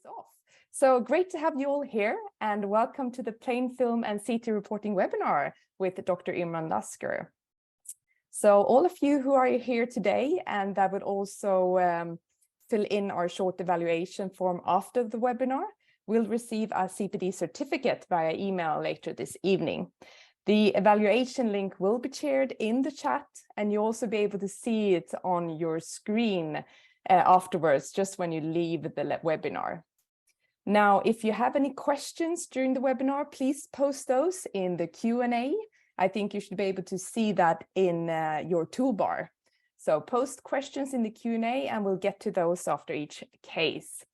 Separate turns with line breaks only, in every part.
It's off. So great to have you all here, and welcome to the Plain Film and CT Reporting webinar with Dr. Imran Lasker. So all of you who are here today, and that would also fill in our short evaluation form after the webinar, will receive a CPD certificate via email later this evening. The evaluation link will be shared in the chat, and you'll also be able to see it on your screen afterwards, just when you leave the webinar. Now, if you have any questions during the webinar, please post those in the Q&A. I think you should be able to see that in your toolbar. So post questions in the Q&A and we'll get to those after each case.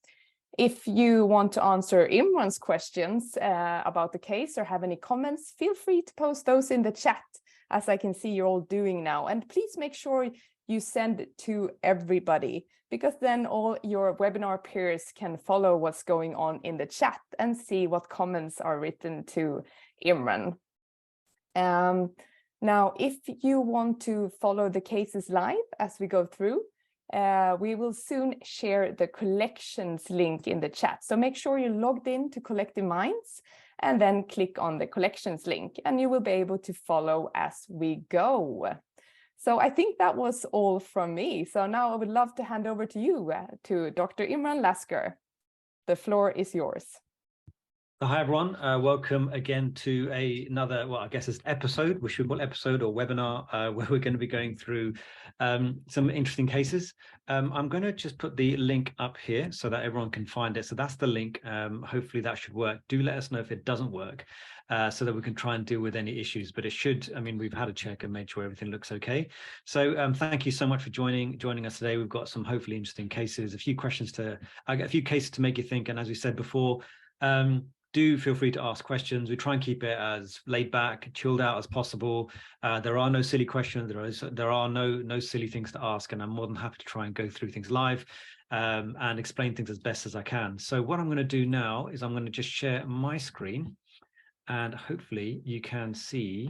If you want to answer Imran's questions about the case or have any comments, feel free to post those in the chat, as I can see you're all doing now. And please make sure you send it to everybody, because then all your webinar peers can follow what's going on in the chat and see what comments are written to Imran. Now, if you want to follow the cases live as we go through, we will soon share the collections link in the chat. So make sure you're logged in to Collective Minds and then click on the collections link, and you will be able to follow as we go. So I think that was all from me. So now I would love to hand over to you, to Dr. Imran Lasker. The floor is yours.
Hi, everyone. Welcome again to another, well, I guess it's episode, we should call episode or webinar, where we're going to be going through some interesting cases. I'm going to just put the link up here so that everyone can find it. So that's the link. Hopefully that should work. Do let us know if it doesn't work, so that we can try and deal with any issues. But it should. I mean, we've had a check and made sure everything looks okay. So thank you so much for joining us today. We've got some hopefully interesting cases, a few cases to make you think. And as we said before, do feel free to ask questions. We try and keep it as laid back, chilled out as possible. There are no silly questions. There are no silly things to ask, and I'm more than happy to try and go through things live and explain things as best as I can. So what I'm going to do now is I'm going to just share my screen, and hopefully you can see.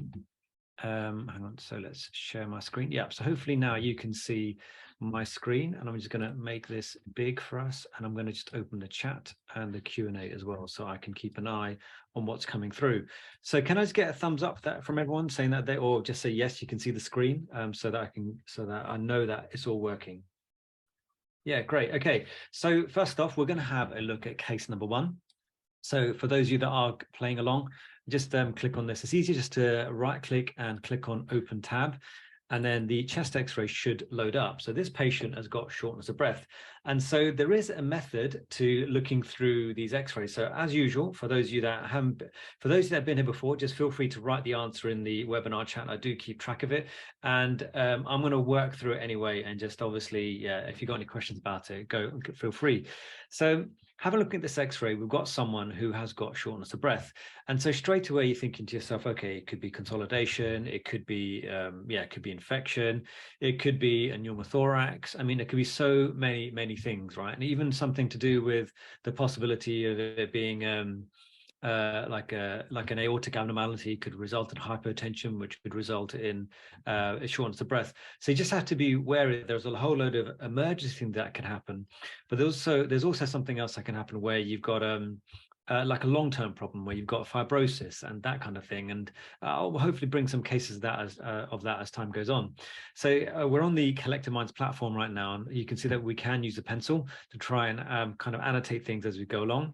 Hang on. So let's share my screen. Yeah. So hopefully now you can see my screen, and I'm just going to make this big for us, and I'm going to just open the chat and the Q&A as well, so I can keep an eye on what's coming through. So can I just get a thumbs up from everyone saying that or just say yes, you can see the screen, so that I know that it's all working. Yeah, great. Okay, so first off, we're going to have a look at case number 1. So for those of you that are playing along, just click on this. It's easy just to right click and click on open tab, and then the chest x-ray should load up. So this patient has got shortness of breath. And so there is a method to looking through these x-rays. So as usual, for those of you that have been here before, just feel free to write the answer in the webinar chat. I do keep track of it. And I'm going to work through it anyway. And just obviously, yeah, if you've got any questions about it, feel free. So have a look at this x-ray. We've got someone who has got shortness of breath. And so straight away you're thinking to yourself, okay, it could be consolidation, it could be, it could be infection, it could be a pneumothorax. I mean, it could be so many things, right? And even something to do with the possibility of it being like an aortic abnormality could result in hypotension, which could result in a shortness of breath. So you just have to be wary. There's a whole load of emergency things that can happen, but there's also something else that can happen where you've got like a long-term problem where you've got fibrosis and that kind of thing. And I'll hopefully bring some cases of that as time goes on. So we're on the Collective Minds platform right now, and you can see that we can use a pencil to try and kind of annotate things as we go along.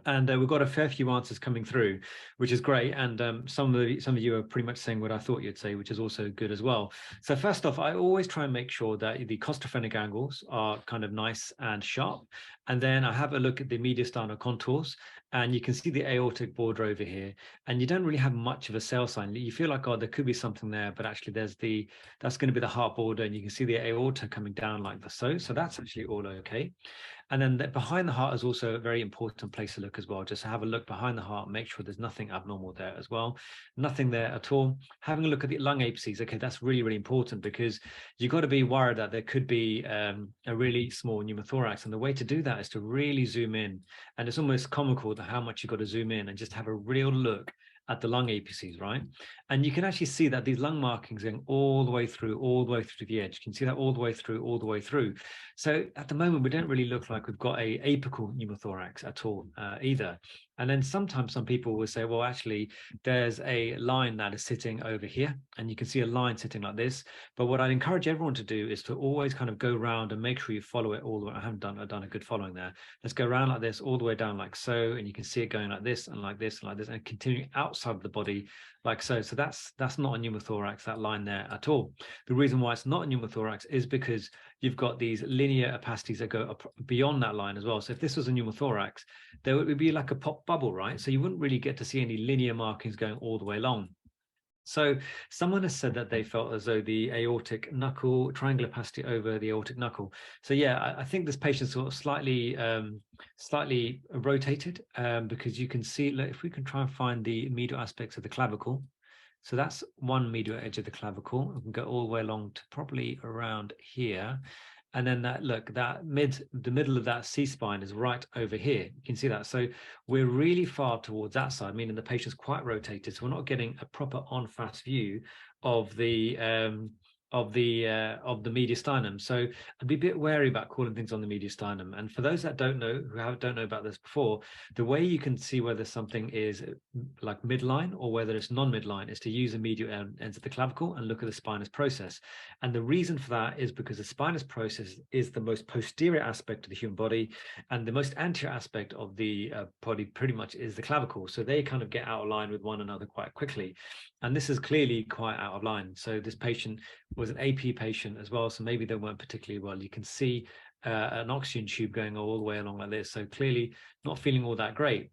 And we've got a fair few answers coming through, which is great. And some of you are pretty much saying what I thought you'd say, which is also good as well. So first off, I always try and make sure that the costophrenic angles are kind of nice and sharp. And then I have a look at the mediastinal contours, and you can see the aortic border over here. And you don't really have much of a cell sign. You feel like, oh, there could be something there, but actually that's going to be the heart border, and you can see the aorta coming down like so. So that's actually all okay. And then behind the heart is also a very important place to look as well. Just have a look behind the heart, make sure there's nothing abnormal there as well. Nothing there at all. Having a look at the lung apices. Okay, that's really important, because you've got to be worried that there could be a really small pneumothorax. And the way to do that is to really zoom in. And it's almost comical how much you've got to zoom in and just have a real look at the lung apices, right? And you can actually see that these lung markings going all the way through to the edge. You can see that all the way through. So at the moment, we don't really look like we've got a apical pneumothorax at all either. And then sometimes some people will say, well, actually, there's a line that is sitting over here, and you can see a line sitting like this. But what I'd encourage everyone to do is to always kind of go around and make sure you follow it all the way. I've done a good following there. Let's go around like this, all the way down like so, and you can see it going like this and like this and like this, and continuing outside of the body like so. So that's not a pneumothorax, that line there at all. The reason why it's not a pneumothorax is because you've got these linear opacities that go up beyond that line as well. So if this was a pneumothorax, there would be like a pop bubble, right? So you wouldn't really get to see any linear markings going all the way along. So someone has said that they felt as though the aortic knuckle, triangular opacity over the aortic knuckle. So yeah, I think this patient's sort of slightly rotated because you can see, if we can try and find the medial aspects of the clavicle. So that's one medial edge of the clavicle. We can go all the way along to probably around here. And then that, look, the middle of that C-spine is right over here. You can see that. So we're really far towards that side, meaning the patient's quite rotated. So we're not getting a proper on-fast view of the mediastinum. So I'd be a bit wary about calling things on the mediastinum. And for those that don't know about this before, the way you can see whether something is like midline or whether it's non-midline is to use the medial ends of the clavicle and look at the spinous process. And the reason for that is because the spinous process is the most posterior aspect of the human body, and the most anterior aspect of the body pretty much is the clavicle. So they kind of get out of line with one another quite quickly. And this is clearly quite out of line. So this patient was an AP patient as well, so maybe they weren't particularly well. You can see an oxygen tube going all the way along like this, so clearly not feeling all that great.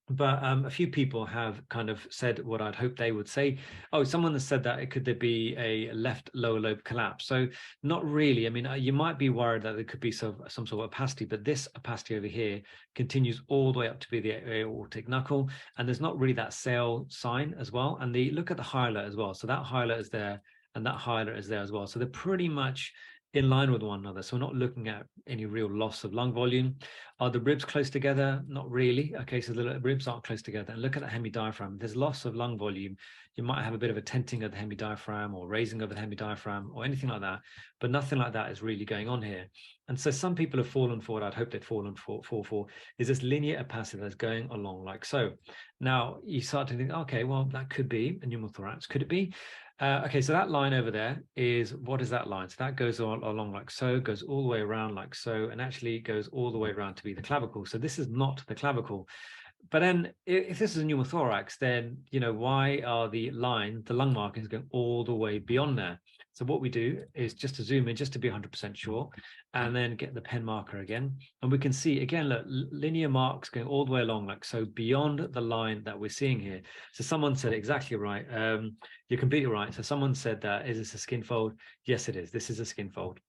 But a few people have kind of said what I'd hope they would say. Oh, someone has said that could there be a left lower lobe collapse? So not really. I mean, you might be worried that there could be some sort of opacity, but this opacity over here continues all the way up to be the aortic knuckle, and there's not really that sail sign as well. And look at the hilar as well. So that hilar is there, and that hilar is there as well. So they're pretty much in line with one another. So we're not looking at any real loss of lung volume. Are the ribs close together? Not really. Okay, so the ribs aren't close together. And look at the hemidiaphragm. There's loss of lung volume. You might have a bit of a tenting of the hemidiaphragm or raising of the hemidiaphragm or anything like that, but nothing like that is really going on here. And so some people have fallen for what I'd hope they'd fallen for is this linear opacity that's going along like so. Now you start to think, okay, well, that could be a pneumothorax. Could it be? Okay, so that line over there what is that line? So that goes along like so, goes all the way around like so, and actually goes all the way around to be the clavicle. So this is not the clavicle. But then if this is a pneumothorax, then, why are the lung markings going all the way beyond there? So what we do is just to zoom in, just to be 100% sure, and then get the pen marker again. And we can see, again, look, linear marks going all the way along, like so, beyond the line that we're seeing here. So someone said exactly right. You're completely right. So someone said that, is this a skin fold? Yes, it is. This is a skin fold.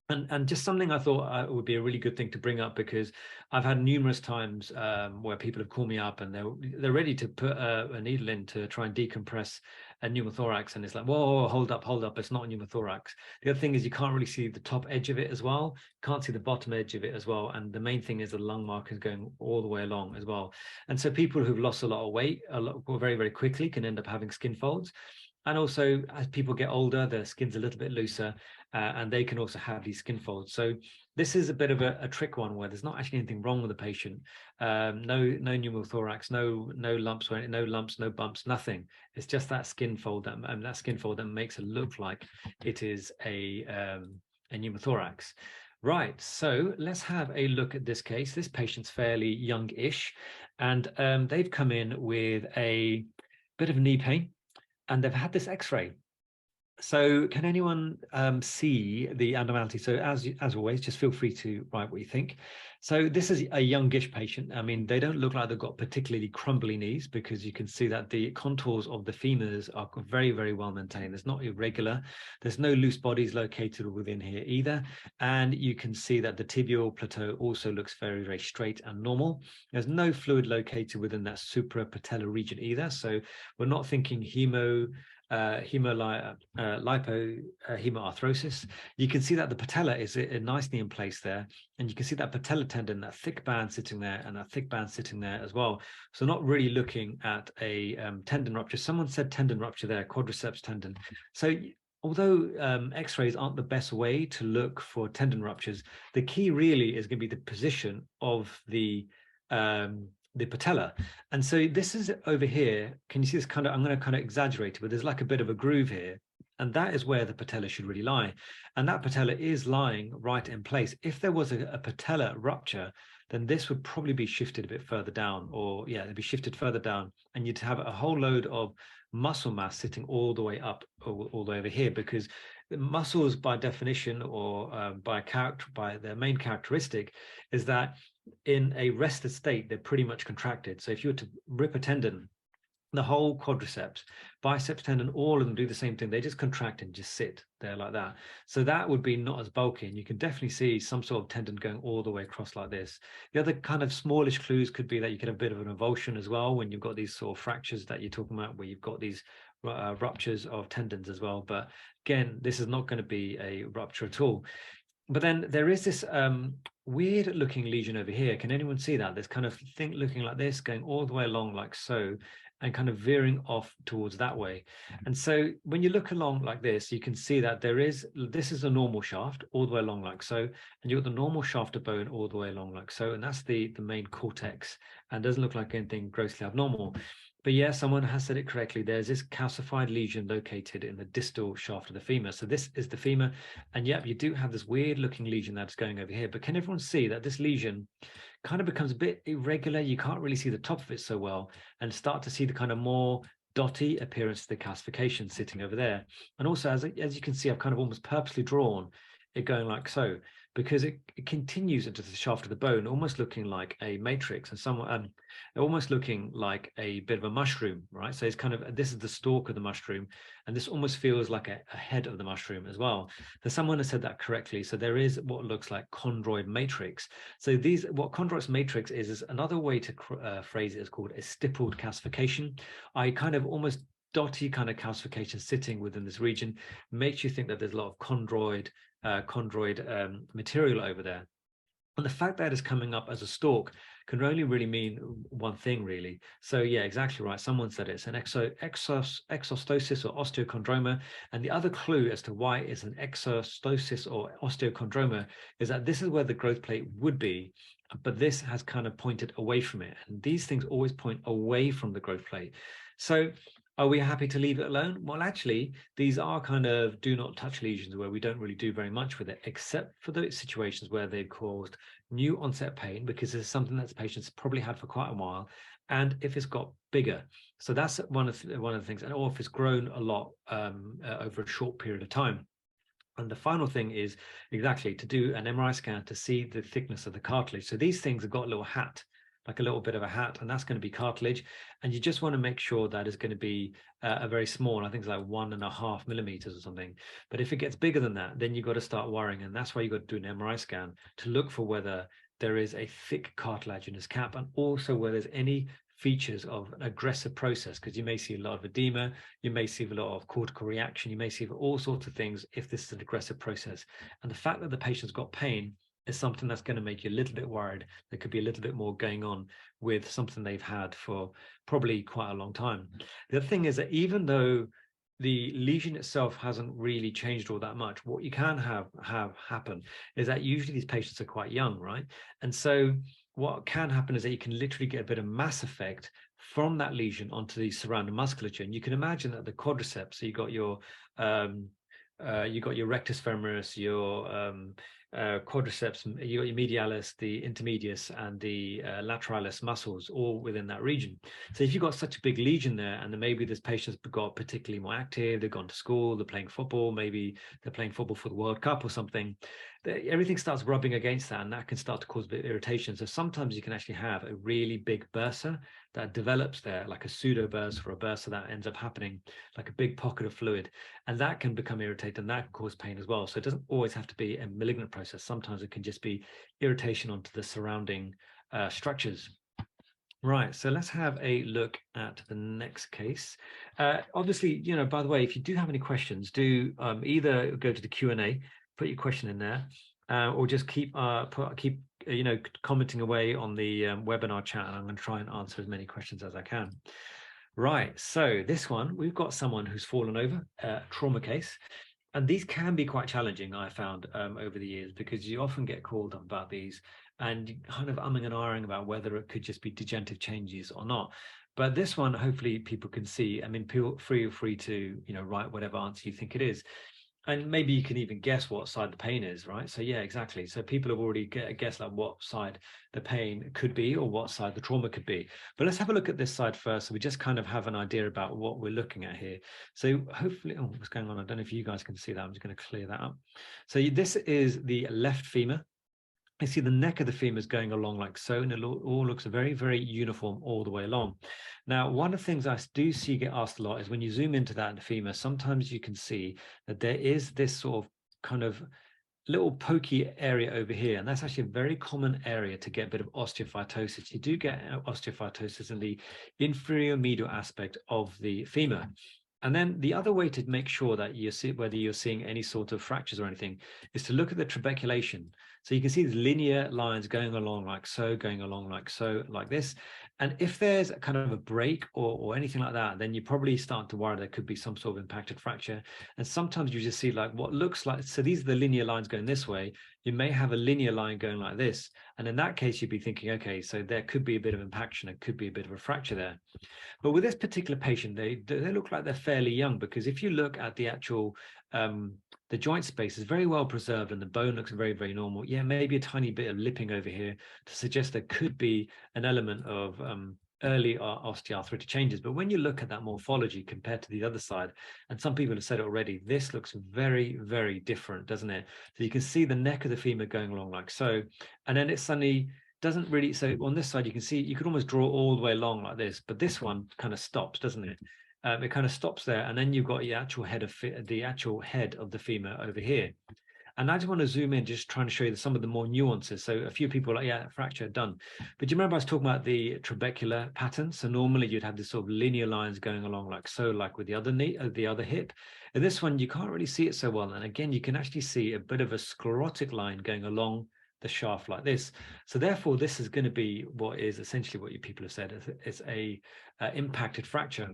And just something I thought would be a really good thing to bring up, because I've had numerous times where people have called me up and they're ready to put a needle in to try and decompress a pneumothorax, and it's like, whoa, hold up, it's not a pneumothorax. The other thing is you can't really see the top edge of it as well, can't see the bottom edge of it as well, and the main thing is the lung mark is going all the way along as well. And so people who've lost a lot of weight very, very quickly can end up having skin folds. And also, as people get older, their skin's a little bit looser, and they can also have these skin folds. So this is a bit of a trick one, where there's not actually anything wrong with the patient. No pneumothorax, no lumps, no bumps, nothing. It's just that skin fold that makes it look like it is a pneumothorax. Right, so let's have a look at this case. This patient's fairly young-ish, and they've come in with a bit of knee pain, and they've had this X-ray. So can anyone see the abnormality? So as always, just feel free to write what you think. So this is a youngish patient. I mean, they don't look like they've got particularly crumbly knees, because you can see that the contours of the femurs are very, very well maintained. There's not irregular. There's no loose bodies located within here either. And you can see that the tibial plateau also looks very, very straight and normal. There's no fluid located within that suprapatellar region either. So we're not thinking lipohemoarthrosis. You can see that the patella is nicely in place there, and you can see that patella tendon, that thick band sitting there, and that thick band sitting there as well. So not really looking at a tendon rupture. Someone said tendon rupture there, quadriceps tendon. So although x-rays aren't the best way to look for tendon ruptures, the key really is going to be the position of the patella. And so this is over here. Can you see this kind of, I'm going to kind of exaggerate it, but there's like a bit of a groove here. And that is where the patella should really lie. And that patella is lying right in place. If there was a patella rupture, then this would probably be shifted a bit further down, or yeah, it'd be shifted further down. And you'd have a whole load of muscle mass sitting all the way up, all the way over here, because the muscles by definition, or by their main characteristic, is that in a rested state, they're pretty much contracted. So if you were to rip a tendon, the whole quadriceps, biceps tendon, all of them do the same thing. They just contract and just sit there like that. So that would be not as bulky. And you can definitely see some sort of tendon going all the way across like this. The other kind of smallish clues could be that you could have a bit of an avulsion as well when you've got these sort of fractures that you're talking about, where you've got these ruptures of tendons as well. But again, this is not going to be a rupture at all. But then there is this weird looking lesion over here. Can anyone see that? There's kind of thing looking like this, going all the way along like so, and kind of veering off towards that way. And so when you look along like this, you can see that this is a normal shaft all the way along like so, and you've got the normal shaft of bone all the way along like so, and that's the main cortex, and doesn't look like anything grossly abnormal. But yeah, someone has said it correctly. There's this calcified lesion located in the distal shaft of the femur. So this is the femur. And yep, you do have this weird looking lesion that's going over here. But can everyone see that this lesion kind of becomes a bit irregular? You can't really see the top of it so well, and start to see the kind of more dotty appearance of the calcification sitting over there. And also, as you can see, I've kind of almost purposely drawn it going like so, because it continues into the shaft of the bone, almost looking like a matrix, and somewhat almost looking like a bit of a mushroom, right? So it's kind of, this is the stalk of the mushroom, and this almost feels like a head of the mushroom as well. So someone has said that correctly. So there is what looks like chondroid matrix. So what chondroid matrix is another way to phrase it is called a stippled calcification. I kind of almost dotty kind of calcification sitting within this region makes you think that there's a lot of chondroid material over there. And the fact that it's coming up as a stalk can only really mean one thing, really. So yeah, exactly right. Someone said it's an exostosis or osteochondroma. And the other clue as to why it's an exostosis or osteochondroma is that this is where the growth plate would be, but this has kind of pointed away from it. And these things always point away from the growth plate. So are we happy to leave it alone? Well, actually, these are kind of do not touch lesions where we don't really do very much with it, except for those situations where they've caused new onset pain, because it's something that the patient's probably had for quite a while, and if it's got bigger. So that's one of the things, and or if it's grown a lot over a short period of time. And the final thing is exactly to do an MRI scan to see the thickness of the cartilage. So these things have got a little hat, like a little bit of a hat, and that's going to be cartilage. And you just want to make sure that is going to be a very small, I think it's like 1.5 millimeters or something. But if it gets bigger than that, then you've got to start worrying. And that's why you've got to do an MRI scan to look for whether there is a thick cartilaginous cap, and also whether there's any features of an aggressive process, because you may see a lot of edema, you may see a lot of cortical reaction, you may see all sorts of things if this is an aggressive process. And the fact that the patient's got pain is something that's going to make you a little bit worried. There could be a little bit more going on with something they've had for probably quite a long time. The other thing is that even though the lesion itself hasn't really changed all that much, what you can have happen is that usually these patients are quite young, right? And so what can happen is that you can literally get a bit of mass effect from that lesion onto the surrounding musculature. And you can imagine that the quadriceps, so you got your rectus femoris, your quadriceps, you got your medialis, the intermedius, and the lateralis muscles all within that region. So if you've got such a big lesion there, and then maybe this patient's got particularly more active, they've gone to school, they're playing football, maybe they're playing football for the World Cup or something, everything starts rubbing against that, and that can start to cause a bit of irritation. So sometimes you can actually have a really big bursa that develops there, like a pseudo bursa or a bursa that ends up happening, like a big pocket of fluid, and that can become irritated, and that can cause pain as well. So it doesn't always have to be a malignant process. Sometimes it can just be irritation onto the surrounding structures. Right, so let's have a look at the next case. Obviously, by the way, if you do have any questions, do either go to the Q&A, put your question in there, or just keep commenting away on the webinar chat, and I'm going to try and answer as many questions as I can. Right, so this one, we've got someone who's fallen over, trauma case. And these can be quite challenging, I found, over the years, because you often get called up about these and kind of umming and ahhing about whether it could just be degenerative changes or not. But this one, hopefully people can see. I mean, feel free to, write whatever answer you think it is. And maybe you can even guess what side the pain is, right? So yeah, exactly. So people have already guessed like what side the pain could be or what side the trauma could be. But let's have a look at this side first, so we just kind of have an idea about what we're looking at here. So hopefully, oh, what's going on? I don't know if you guys can see that. I'm just going to clear that up. So this is the left femur. You see the neck of the femur is going along like so, and it all looks very, very uniform all the way along. Now, one of the things I do see get asked a lot is when you zoom into that femur, sometimes you can see that there is this sort of kind of little pokey area over here, and that's actually a very common area to get a bit of osteophytosis. You do get osteophytosis in the inferior medial aspect of the femur. And then the other way to make sure that you see whether you're seeing any sort of fractures or anything is to look at the trabeculation. So you can see these linear lines going along like so, going along like so, like this. And if there's a kind of a break or anything like that, then you probably start to worry there could be some sort of impacted fracture. And sometimes you just see like what looks like, so these are the linear lines going this way. You may have a linear line going like this. And in that case, you'd be thinking, okay, so there could be a bit of impaction. It could be a bit of a fracture there. But with this particular patient, they look like they're fairly young, because if you look at the actual, the joint space is very well preserved and the bone looks very, very normal. Yeah, maybe a tiny bit of lipping over here to suggest there could be an element of early osteoarthritic changes. But when you look at that morphology compared to the other side, and some people have said it already, this looks very, very different, doesn't it? So you can see the neck of the femur going along like so, and then it suddenly doesn't really, so on this side you can see you could almost draw all the way along like this, but this one kind of stops, doesn't it? It kind of stops there, and then you've got the actual head of the femur over here. And I just want to zoom in, just trying to show you some of the more nuances. So a few people are like, yeah, fracture done. But do you remember I was talking about the trabecular pattern? So normally you'd have this sort of linear lines going along like so, like with the other knee, the other hip. And this one, you can't really see it so well. And again, you can actually see a bit of a sclerotic line going along the shaft like this. So therefore, this is going to be what is essentially what you people have said. It's a impacted fracture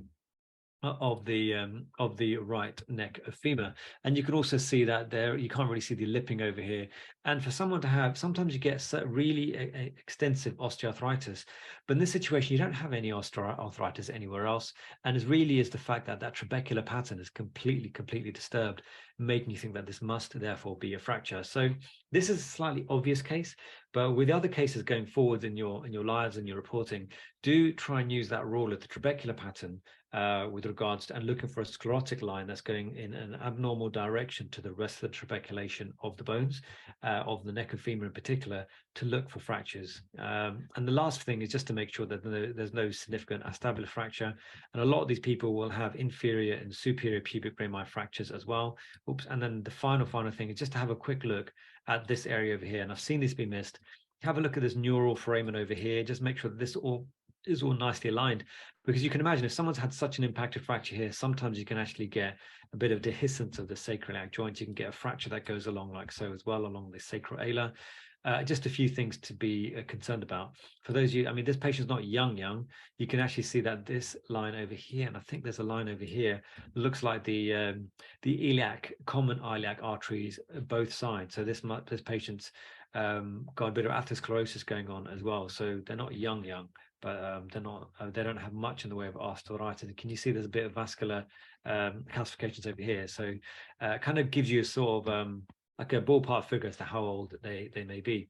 of the right neck of femur. And you can also see that there, you can't really see the lipping over here. And for someone to have, sometimes you get really extensive osteoarthritis, but in this situation you don't have any osteoarthritis anywhere else, and it really is the fact that that trabecular pattern is completely disturbed, making you think that this must therefore be a fracture. So this is a slightly obvious case, but with other cases going forward in your lives and your reporting, do try and use that rule of the trabecular pattern with regards to, and looking for a sclerotic line that's going in an abnormal direction to the rest of the trabeculation of the bones, of the neck and femur in particular, to look for fractures. And the last thing is just to make sure that there's no significant acetabular fracture. And a lot of these people will have inferior and superior pubic rami fractures as well. Oops. And then the final thing is just to have a quick look at this area over here. And I've seen this be missed. Have a look at this neural foramen over here. Just make sure that this is all nicely aligned, because you can imagine if someone's had such an impacted fracture here, sometimes you can actually get a bit of dehiscence of the sacroiliac joint. You can get a fracture that goes along like so as well, along the sacroala. Just a few things to be concerned about. For those of you, I mean, this patient's not young, you can actually see that this line over here, and I think there's a line over here, looks like the common iliac arteries, both sides. So this patient's got a bit of atherosclerosis going on as well. So they're not young, but they don't have much in the way of osteoarthritis. Can you see there's a bit of vascular calcifications over here? So kind of gives you a sort of like a ballpark figure as to how old they may be.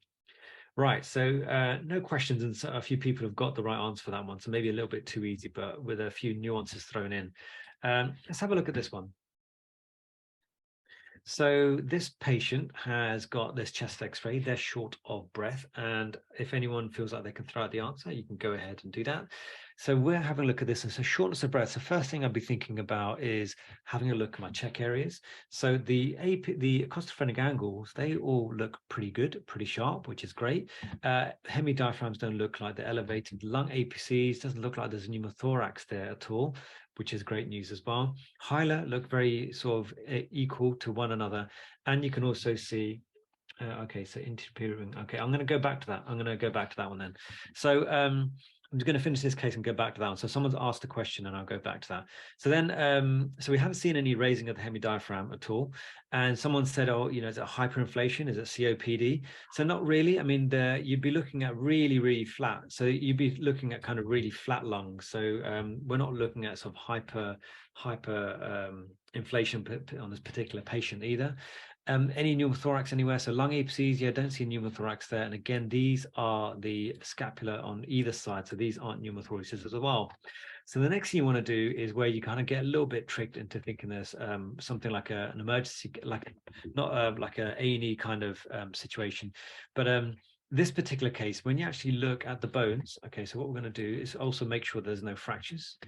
Right, so no questions, and so a few people have got the right answer for that one, so maybe a little bit too easy, but with a few nuances thrown in. Let's have a look at this one. So this patient has got this chest x-ray, they're short of breath. And if anyone feels like they can throw out the answer, you can go ahead and do that. So we're having a look at this as a shortness of breath. So first thing I'd be thinking about is having a look at my check areas. So the costophrenic angles, they all look pretty good, pretty sharp, which is great. Hemidiaphragms don't look like they're elevated. Lung APCs doesn't look like there's a pneumothorax there at all, which is great news as well. Hyla look very sort of equal to one another. And you can also see, okay, so interperium. Okay, I'm going to go back to that. I'm going to go back to that one then. So I'm just going to finish this case and go back to that one. So someone's asked a question and I'll go back to that. So then, so we haven't seen any raising of the hemidiaphragm at all. And someone said, oh, you know, is it hyperinflation? Is it COPD? So not really. I mean, you'd be looking at really, really flat. So you'd be looking at kind of really flat lungs. So we're not looking at sort of hyper inflation on this particular patient either. Any pneumothorax anywhere? So lung APCs, yeah, don't see pneumothorax there. And again, these are the scapula on either side. So these aren't pneumothoraces as well. So the next thing you want to do is where you kind of get a little bit tricked into thinking there's something like an emergency, like not like a A&E kind of situation, but this particular case, when you actually look at the bones, okay, so what we're going to do is also make sure there's no fractures.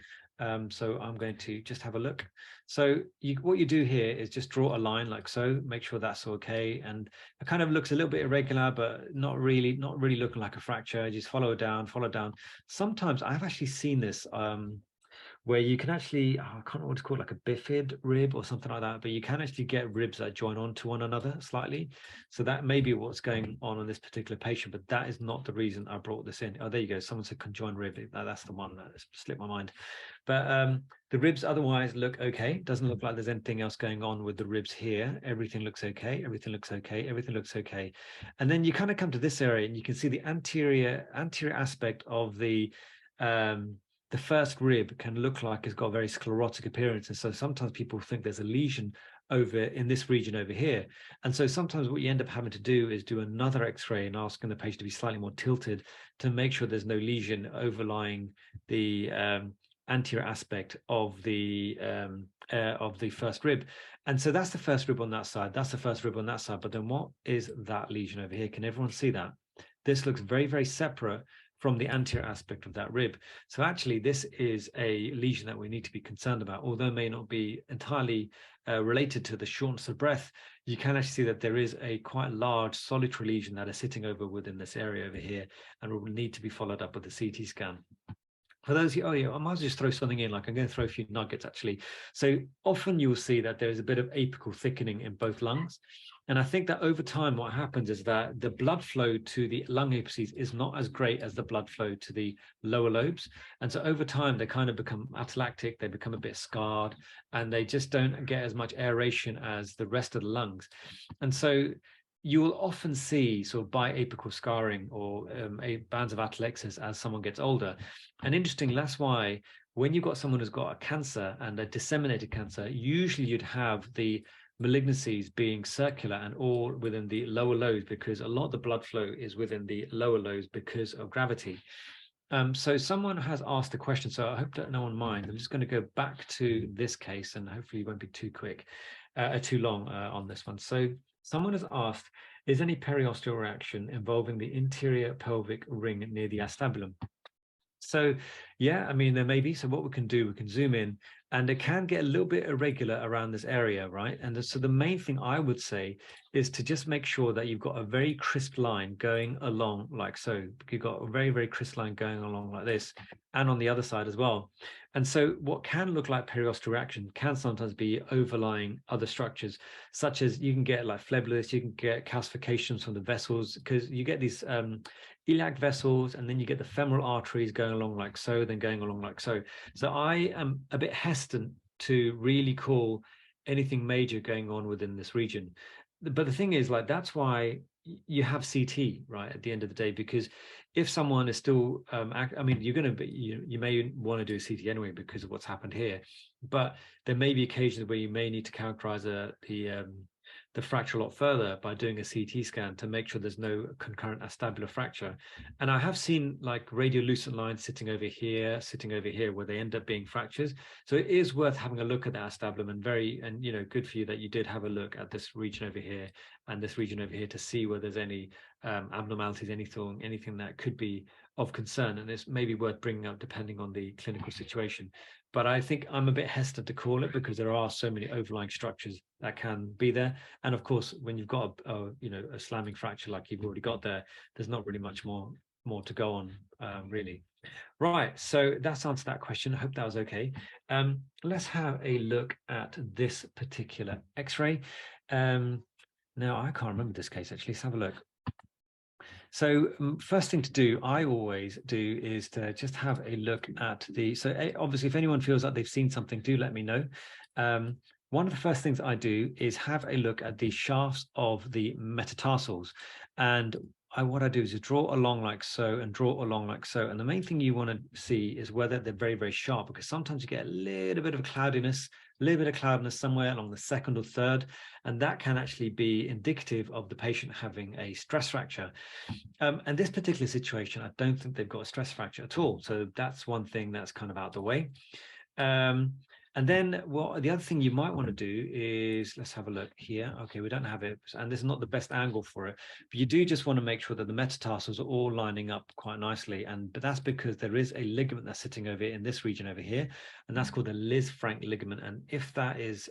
So I'm going to just have a look. So what you do here is just draw a line like so, make sure that's okay. And it kind of looks a little bit irregular, but not really looking like a fracture. Just follow down, follow down. Sometimes I've actually seen this where you can actually, I can't remember what it's called, like a bifid rib or something like that, but you can actually get ribs that join onto one another slightly. So that may be what's going on this particular patient, but that is not the reason I brought this in. Oh, there you go. Someone said conjoined rib. That's the one that slipped my mind. But the ribs otherwise look okay. Doesn't look like there's anything else going on with the ribs here. Everything looks okay. Everything looks okay. Everything looks okay. And then you kind of come to this area and you can see the anterior aspect of the first rib can look like it's got a very sclerotic appearance. And so sometimes people think there's a lesion over in this region over here. And so sometimes what you end up having to do is do another x-ray and asking the patient to be slightly more tilted to make sure there's no lesion overlying the anterior aspect of the first rib. And so that's the first rib on that side. That's the first rib on that side. But then what is that lesion over here? Can everyone see that? This looks very, very separate from the anterior aspect of that rib. So actually, this is a lesion that we need to be concerned about, although it may not be entirely related to the shortness of breath. You can actually see that there is a quite large solitary lesion that is sitting over within this area over here and will need to be followed up with a CT scan. For those of you, oh yeah, I might as well just throw something in, like I'm going to throw a few nuggets actually. So often you'll see that there is a bit of apical thickening in both lungs. And I think that over time, what happens is that the blood flow to the lung apices is not as great as the blood flow to the lower lobes. And so over time, they kind of become atelectic, they become a bit scarred, and they just don't get as much aeration as the rest of the lungs. And so you will often see sort of biapical scarring or bands of atelectasis as someone gets older. And interestingly, that's why when you've got someone who's got a cancer and a disseminated cancer, usually you'd have the malignancies being circular and all within the lower lobes, because a lot of the blood flow is within the lower lobes because of gravity. So someone has asked a question, so I hope that no one minds. I'm just going to go back to this case and hopefully it won't be too long on this one. So someone has asked, is any periosteal reaction involving the interior pelvic ring near the acetabulum? So yeah, I mean, there may be. So what we can do, we can zoom in, and it can get a little bit irregular around this area, right? And so the main thing I would say is to just make sure that you've got a very crisp line going along like so. You've got a very, very crisp line going along like this, and on the other side as well. And so what can look like periosteal reaction can sometimes be overlying other structures, such as you can get like phleboliths, you can get calcifications from the vessels, because you get these iliac vessels, and then you get the femoral arteries going along like so, then going along like so. So I am a bit hesitant to really call anything major going on within this region. But the thing is, like, that's why you have CT, right, at the end of the day, because if someone is still, I mean, you're going to be, you may want to do a CT anyway because of what's happened here, but there may be occasions where you may need to characterize the the fracture a lot further by doing a CT scan to make sure there's no concurrent acetabular fracture. And I have seen like radiolucent lines sitting over here, where they end up being fractures. So it is worth having a look at that acetabulum, and you know, good for you that you did have a look at this region over here and this region over here to see whether there's any abnormalities, anything that could be of concern, and it's maybe worth bringing up depending on the clinical situation. But I think I'm a bit hesitant to call it because there are so many overlying structures that can be there. And of course, when you've got a slamming fracture like you've already got there, there's not really much more to go on, really. Right, so that's answered that question. I hope that was okay. Let's have a look at this particular X-ray. Now, I can't remember this case, actually. Let's have a look. So first thing to do, I always do, is to just have a look at so obviously, if anyone feels like they've seen something, do let me know. One of the first things I do is have a look at the shafts of the metatarsals. And what I do is draw along like so and draw along like so. And the main thing you want to see is whether they're very, very sharp, because sometimes you get a little bit of cloudiness somewhere along the second or third, and that can actually be indicative of the patient having a stress fracture. And this particular situation, I don't think they've got a stress fracture at all. So that's one thing that's kind of out of the way. And then the other thing you might want to do is, let's have a look here. Okay, we don't have it, and this is not the best angle for it, but you do just want to make sure that the metatarsals are all lining up quite nicely. But that's because there is a ligament that's sitting over in this region over here, and that's called the Lisfranc ligament. And if that is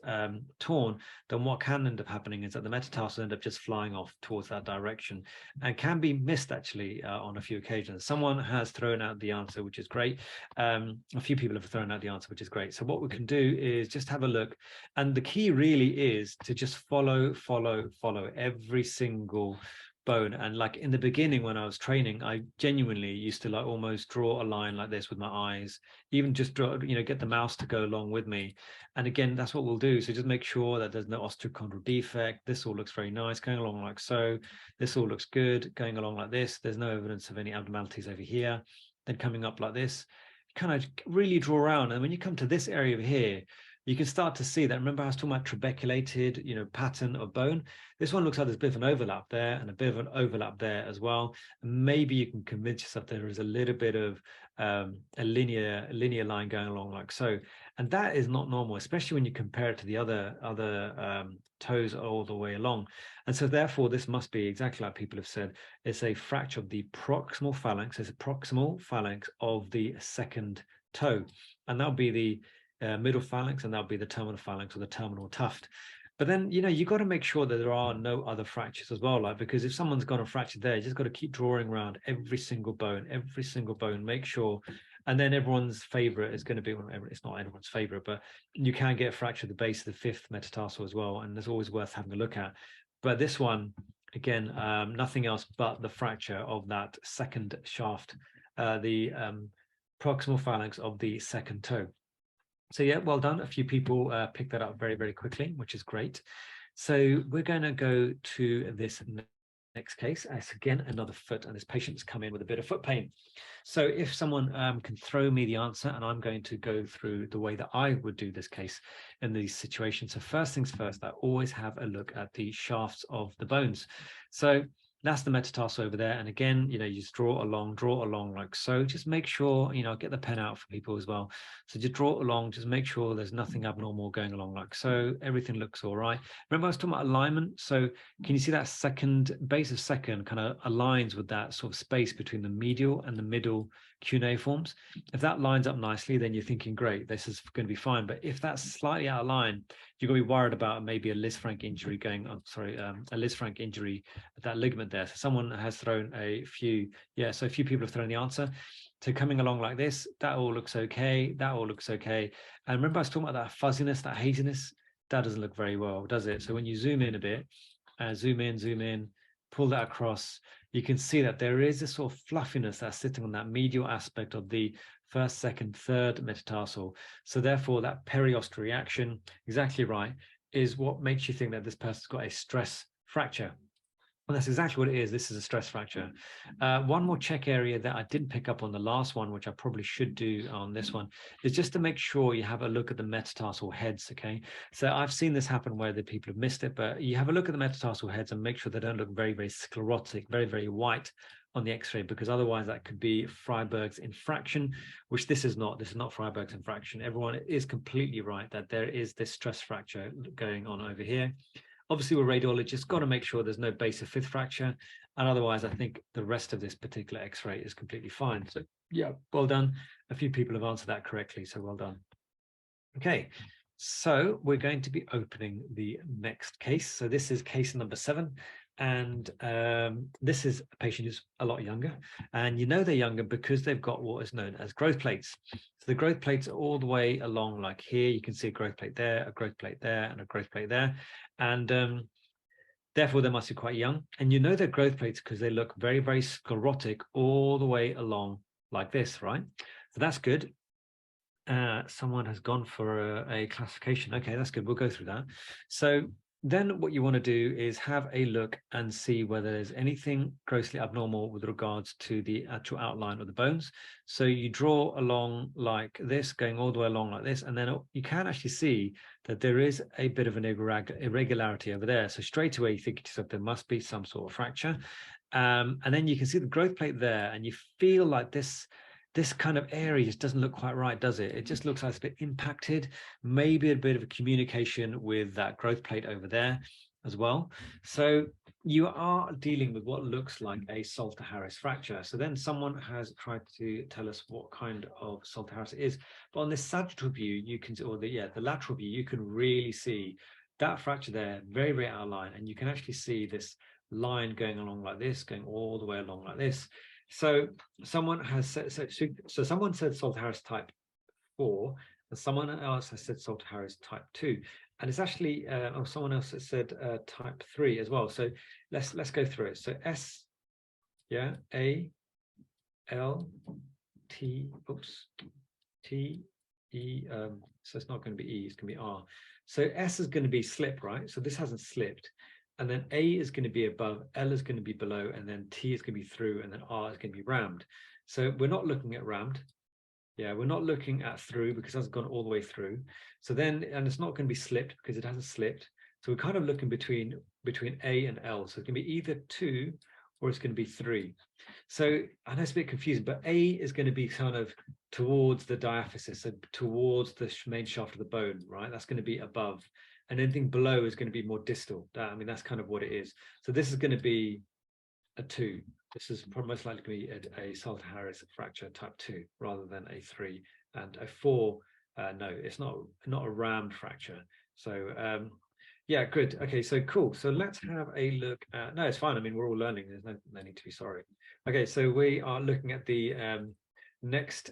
torn, then what can end up happening is that the metatarsals end up just flying off towards that direction, and can be missed actually on a few occasions. Someone has thrown out the answer, which is great. A few people have thrown out the answer, which is great. So what we can do is just have a look, and the key really is to just follow every single bone. And like in the beginning when I was training, I genuinely used to like almost draw a line like this with my eyes, even just draw, get the mouse to go along with me. And again, that's what we'll do. So just make sure that there's no osteochondral defect. This all looks very nice, going along like so. This all looks good, going along like this. There's no evidence of any abnormalities over here. Then coming up like this, kind of really draw around. And when you come to this area over here, you can start to see that. Remember I was talking about trabeculated, pattern of bone. This one looks like there's a bit of an overlap there and a bit of an overlap there as well. And maybe you can convince yourself there is a little bit of a linear line going along like so. And that is not normal, especially when you compare it to the other toes all the way along. And so therefore, this must be exactly like people have said, it's a fracture of the proximal phalanx. It's a proximal phalanx of the second toe. And that'll be the middle phalanx, and that'll be the terminal phalanx or the terminal tuft. But then, you've got to make sure that there are no other fractures as well, because if someone's got a fracture there, you just got to keep drawing around every single bone, make sure. And then everyone's favorite is going to be, it's not everyone's favorite, but you can get a fracture at the base of the fifth metatarsal as well. And it's always worth having a look at. But this one, again, nothing else but the fracture of that second shaft, the proximal phalanx of the second toe. So yeah, well done. A few people picked that up very, very quickly, which is great. So we're going to go to this next case. It's again another foot, and this patient's come in with a bit of foot pain. So if someone can throw me the answer, and I'm going to go through the way that I would do this case in these situations. So first things first, I always have a look at the shafts of the bones. So that's the metatarsal over there. And again, you just draw along like so. Just make sure, get the pen out for people as well. So just draw along, just make sure there's nothing abnormal going along like so. Everything looks all right. Remember I was talking about alignment. So can you see that base of second kind of aligns with that sort of space between the medial and the middle cuneiforms? If that lines up nicely, then you're thinking, great, this is going to be fine. But if that's slightly out of line, you're going to be worried about maybe a Lisfranc injury a Lisfranc injury at that ligament there. So someone has thrown a few people have thrown the answer. So coming along like this, that all looks okay. And remember I was talking about that fuzziness, that haziness, that doesn't look very well, does it? So when you zoom in a bit, zoom in, pull that across, you can see that there is this sort of fluffiness that's sitting on that medial aspect of the first, second, third metatarsal. So therefore that periosteal reaction, exactly right, is what makes you think that this person's got a stress fracture. Well, that's exactly what it is. This is a stress fracture. One more check area that I didn't pick up on the last one, which I probably should do on this one, is just to make sure you have a look at the metatarsal heads, okay? So I've seen this happen where the people have missed it, but you have a look at the metatarsal heads and make sure they don't look very, very sclerotic, very, very white on the x-ray, because otherwise that could be Freiberg's infraction, which this is not. This is not Freiberg's infraction. Everyone is completely right that there is this stress fracture going on over here. Obviously, we're radiologists, got to make sure there's no base of fifth fracture. And otherwise, I think the rest of this particular x-ray is completely fine. So yeah, well done. A few people have answered that correctly, so well done. Okay, so we're going to be opening the next case. So this is case number 7. And this is a patient who's a lot younger. And you know they're younger because they've got what is known as growth plates. So the growth plates are all the way along, like here. You can see a growth plate there, a growth plate there, and a growth plate there. And therefore, they must be quite young. And you know they're growth plates because they look very, very sclerotic all the way along like this, right? So that's good. Someone has gone for a classification. Okay, that's good. We'll go through that. So then what you want to do is have a look and see whether there's anything grossly abnormal with regards to the actual outline of the bones. So you draw along like this, going all the way along like this, and then you can actually see that there is a bit of an irregularity over there. So straight away you think to yourself, there must be some sort of fracture. And then you can see the growth plate there, and you feel like this kind of area just doesn't look quite right, does it? It just looks like it's a bit impacted, maybe a bit of a communication with that growth plate over there as well. So you are dealing with what looks like a Salter-Harris fracture. So then someone has tried to tell us what kind of Salter-Harris it is. But on this sagittal view, you can, or the lateral view, you can really see that fracture there, very, very outline. And you can actually see this line going along like this, going all the way along like this. So someone has said, so someone said Salter-Harris type 4, and someone else has said Salter-Harris type 2, and it's actually someone else has said type 3 as well. So let's go through it. So S, yeah, A, L, T, oops, T, E. So it's not going to be E, it's going to be R. So S is going to be slip, right? So this hasn't slipped. And then A is going to be above, L is going to be below, and then T is going to be through, and then R is going to be rammed. So we're not looking at rammed. Yeah, we're not looking at through because that's gone all the way through. So then, and it's not going to be slipped because it hasn't slipped. So we're kind of looking between A and L. So it's going to be either 2 or it's going to be 3. So I know it's a bit confusing, but A is going to be kind of towards the diaphysis, so towards the main shaft of the bone, right? That's going to be above. And anything below is going to be more distal. I mean, that's kind of what it is. So this is going to be a 2. This is probably most likely going to be a Salter-Harris fracture type 2 rather than a 3. And a 4, no, it's not a rammed fracture. So yeah, good. Okay, so cool. So let's have a look at, no, it's fine. I mean, we're all learning. There's no need to be sorry. Okay, so we are looking at the next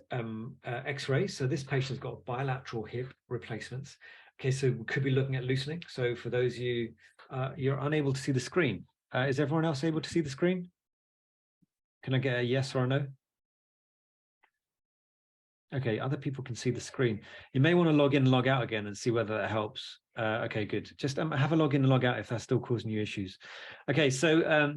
x-ray. So this patient's got bilateral hip replacements. Okay, so we could be looking at loosening. So for those of you, you're unable to see the screen. Is everyone else able to see the screen? Can I get a yes or a no? Okay, other people can see the screen. You may want to log in and log out again and see whether that helps. Okay, good. Just have a log in and log out if that's still causing you issues. Okay, so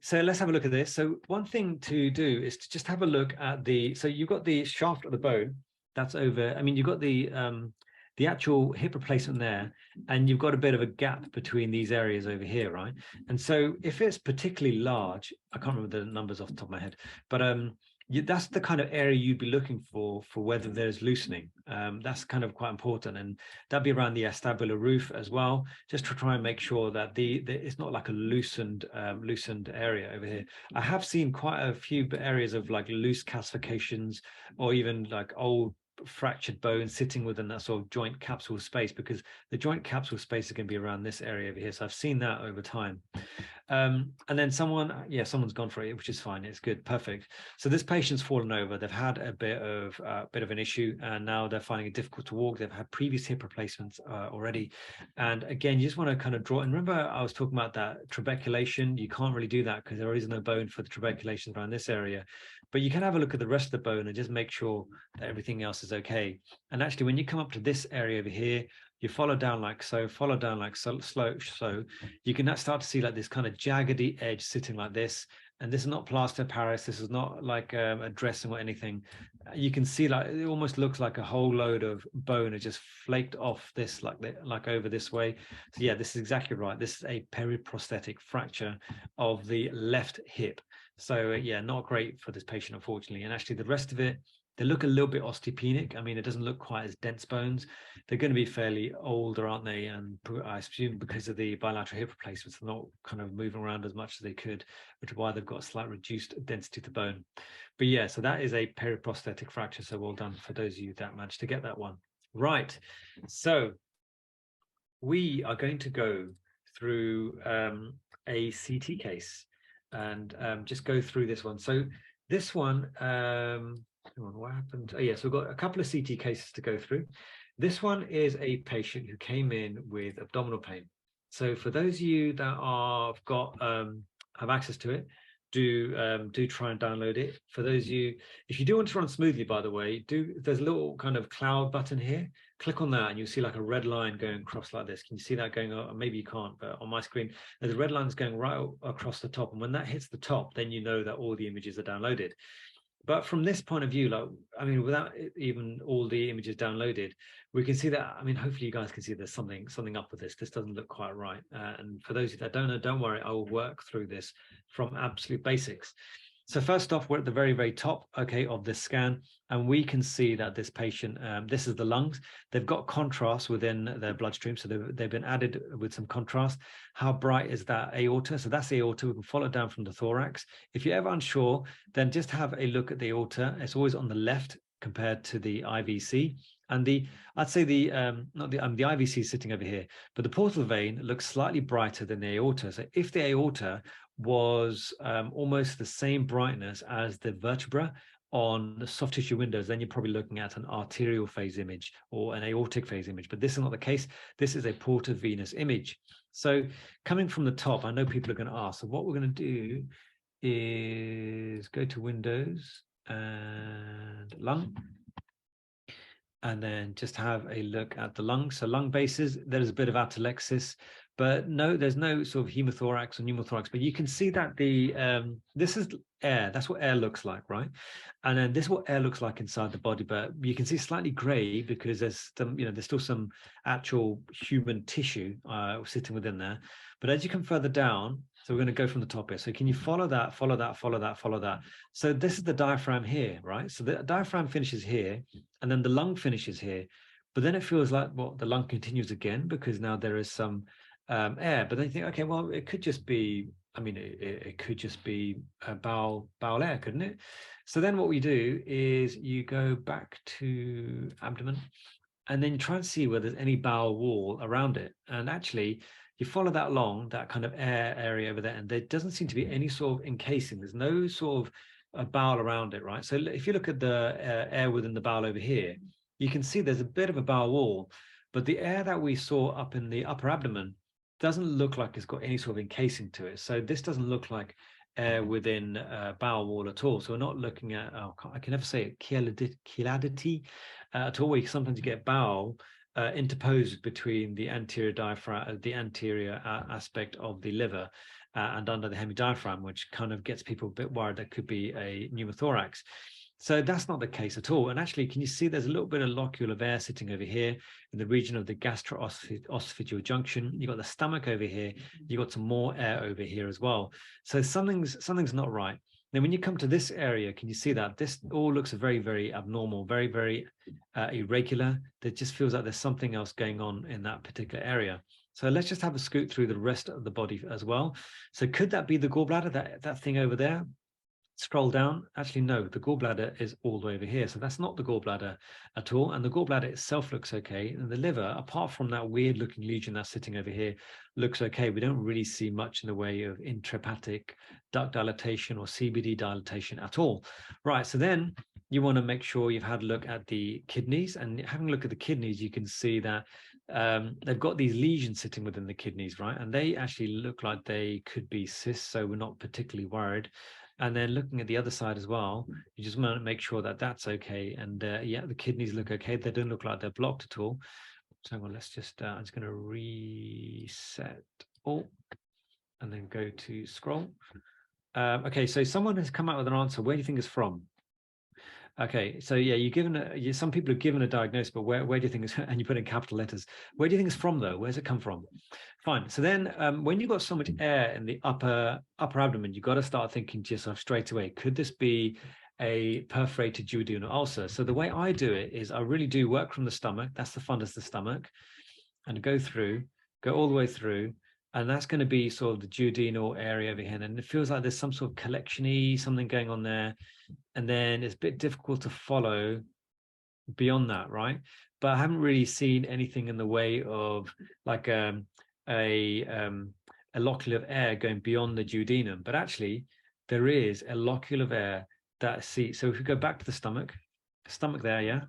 so let's have a look at this. So one thing to do is to just have a look at so you've got the shaft of the bone that's over. I mean, you've got the actual hip replacement there, and you've got a bit of a gap between these areas over here, right? And so if it's particularly large, I can't remember the numbers off the top of my head, but that's the kind of area you'd be looking for whether there's loosening. That's kind of quite important, and that'd be around the acetabular roof as well, just to try and make sure that it's not like a loosened area over here. I have seen quite a few areas of like loose calcifications, or even like old fractured bone sitting within that sort of joint capsule space, because the joint capsule space is going to be around this area over here. So I've seen that over time. And then someone's gone for it, which is fine. It's good, perfect. So this patient's fallen over. They've had a bit of an issue, and now they're finding it difficult to walk. They've had previous hip replacements already, and again, you just want to kind of draw. And remember, I was talking about that trabeculation. You can't really do that because there is no bone for the trabeculation around this area. But you can have a look at the rest of the bone and just make sure that everything else is okay. And actually, when you come up to this area over here, you follow down like so, follow down like so, slow, so you can start to see like this kind of jaggedy edge sitting like this. And this is not plaster Paris. This is not like a dressing or anything. You can see like it almost looks like a whole load of bone has just flaked off this like over this way. So yeah, this is exactly right. This is a periprosthetic fracture of the left hip. So yeah, not great for this patient, unfortunately. And actually the rest of it, they look a little bit osteopenic. I mean, it doesn't look quite as dense bones. They're going to be fairly older, aren't they? And I assume because of the bilateral hip replacements, they're not kind of moving around as much as they could, which is why they've got a slight reduced density to bone. But yeah, so that is a periprosthetic fracture. So well done for those of you that managed to get that one. Right. So we are going to go through a CT case and just go through this one. So this one, what happened? Oh, yes, we've got a couple of CT cases to go through. This one is a patient who came in with abdominal pain. So for those of you that have access to it, do try and download it. For those of you, if you do want to run smoothly, by the way, there's a little kind of cloud button here. Click on that and you'll see like a red line going across like this. Can you see that going on? Maybe you can't, but on my screen, there's a red line that's going right across the top. And when that hits the top, then you know that all the images are downloaded. But from this point of view, like, I mean, without even all the images downloaded, we can see that, I mean, hopefully you guys can see there's something up with this. This doesn't look quite right. And for those of you that don't know, don't worry, I will work through this from absolute basics. So first off, we're at the very, very top, okay, of this scan, and we can see that this patient, this is the lungs. They've got contrast within their bloodstream, so they've been added with some contrast. How bright is that aorta? So that's the aorta. We can follow it down from the thorax. If you're ever unsure, then just have a look at the aorta. It's always on the left compared to the IVC. And I'd say the IVC is sitting over here, but the portal vein looks slightly brighter than the aorta. So if the aorta was almost the same brightness as the vertebra on the soft tissue windows, then you're probably looking at an arterial phase image or an aortic phase image. But this is not the case. This is a portovenous image. So coming from the top, I know people are going to ask. So what we're going to do is go to Windows and lung, and then just have a look at the lung. So lung bases, there's a bit of atelectasis, but no, there's no sort of hemothorax or pneumothorax, but you can see that this is air. That's what air looks like, right? And then this is what air looks like inside the body, but you can see slightly gray because there's there's still some actual human tissue sitting within there. But as you come further down, so we're going to go from the top here. So can you follow that, follow that, follow that, follow that? So this is the diaphragm here, right? So the diaphragm finishes here, and then the lung finishes here. But then it feels like, well, the lung continues again because now there is some air. But then you think, okay, well, it could just be, I mean, it could just be bowel air, couldn't it? So then what we do is you go back to abdomen, and then you try and see whether there's any bowel wall around it. And actually, you follow that along, that kind of air area over there, and there doesn't seem to be any sort of encasing. There's no sort of a bowel around it, right? So if you look at the air within the bowel over here, you can see there's a bit of a bowel wall, but the air that we saw up in the upper abdomen doesn't look like it's got any sort of encasing to it. So this doesn't look like air within bowel wall at all. So we're not looking at, I can never say it, cheladity at all. Sometimes you get bowel interposed between the anterior diaphragm, the anterior aspect of the liver and under the hemidiaphragm, which kind of gets people a bit worried that could be a pneumothorax. So that's not the case at all. And actually, can you see there's a little bit of locule of air sitting over here in the region of the gastroesophageal junction. You've got the stomach over here. You've got some more air over here as well. So something's not right. Then when you come to this area, can you see that this all looks very, very abnormal, very, very irregular. There just feels like there's something else going on in that particular area. So let's just have a scoot through the rest of the body as well. So could that be the gallbladder, that thing over there? Scroll down. Actually, no, the gallbladder is all the way over here. So that's not the gallbladder at all. And the gallbladder itself looks okay. And the liver, apart from that weird looking lesion that's sitting over here, looks okay. We don't really see much in the way of intrahepatic duct dilatation or CBD dilatation at all. Right, so then you want to make sure you've had a look at the kidneys. And having a look at the kidneys, you can see that they've got these lesions sitting within the kidneys, right? And they actually look like they could be cysts, so we're not particularly worried. And then looking at the other side as well, you just want to make sure that that's okay. And yeah, the kidneys look okay. They don't look like they're blocked at all. So let's just, I'm just going to reset all and then go to scroll. Okay, so someone has come out with an answer. Where do you think it's from? Okay, so yeah, some people have given a diagnosis, but where do you think it's, and you put in capital letters, where do you think it's from though? Where's it come from? Fine. So then when you've got so much air in the upper abdomen, you've got to start thinking to yourself straight away, could this be a perforated duodenal ulcer? So the way I do it is I really do work from the stomach. That's the fundus, the stomach, and go all the way through. And that's going to be sort of the duodenal area over here. And it feels like there's some sort of collection-y, something going on there. And then it's a bit difficult to follow beyond that, right? But I haven't really seen anything in the way of like a locule of air going beyond the duodenum. But actually, there is a locule of air that so if we go back to the stomach there, yeah,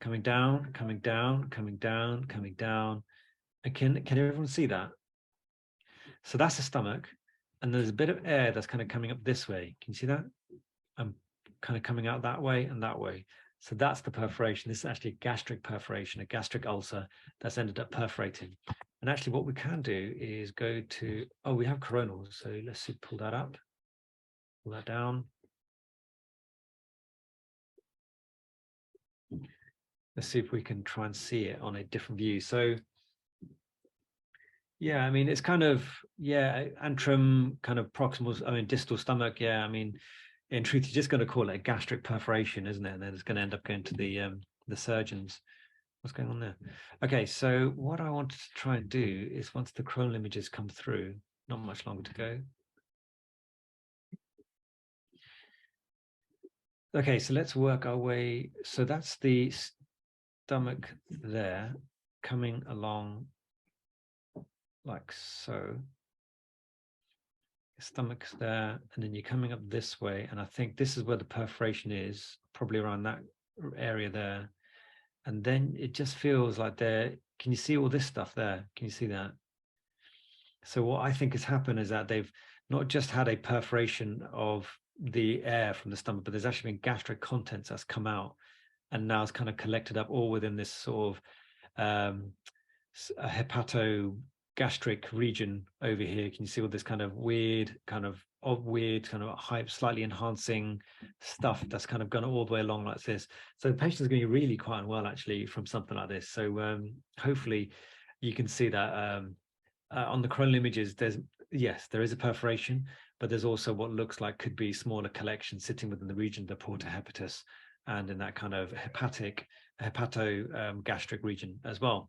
coming down, coming down, coming down, coming down. And can everyone see that? So that's the stomach, and there's a bit of air that's kind of coming up this way. Can you see that? I'm kind of coming out that way and that way. So that's the perforation. This is actually a gastric perforation, a gastric ulcer that's ended up perforating. And actually what we can do is go to, oh, we have coronal. So let's see, pull that up, pull that down. Let's see if we can try and see it on a different view. So yeah, I mean, it's kind of, yeah, antrum, kind of proximal, I mean, distal stomach. Yeah, I mean, in truth, you're just going to call it a gastric perforation, isn't it? And then it's going to end up going to the surgeons. What's going on there? Okay, so what I wanted to try and do is once the coronal images come through, not much longer to go. Okay, so let's work our way. So that's the stomach there, coming along like so. Stomach's there, and then you're coming up this way, and I think this is where the perforation is, probably around that area there. And then it just feels like there, can you see all this stuff there? Can you see that? So what I think has happened is that they've not just had a perforation of the air from the stomach, but there's actually been gastric contents that's come out, and now it's kind of collected up all within this sort of a hepatogastric region over here. Can you see all this kind of weird kind of hype, slightly enhancing stuff that's kind of gone all the way along like this? So the patient is going to be really quite unwell actually from something like this. So hopefully you can see that on the coronal images, there is a perforation, but there's also what looks like could be smaller collections sitting within the region of the porta hepatis and in that kind of hepatogastric region as well.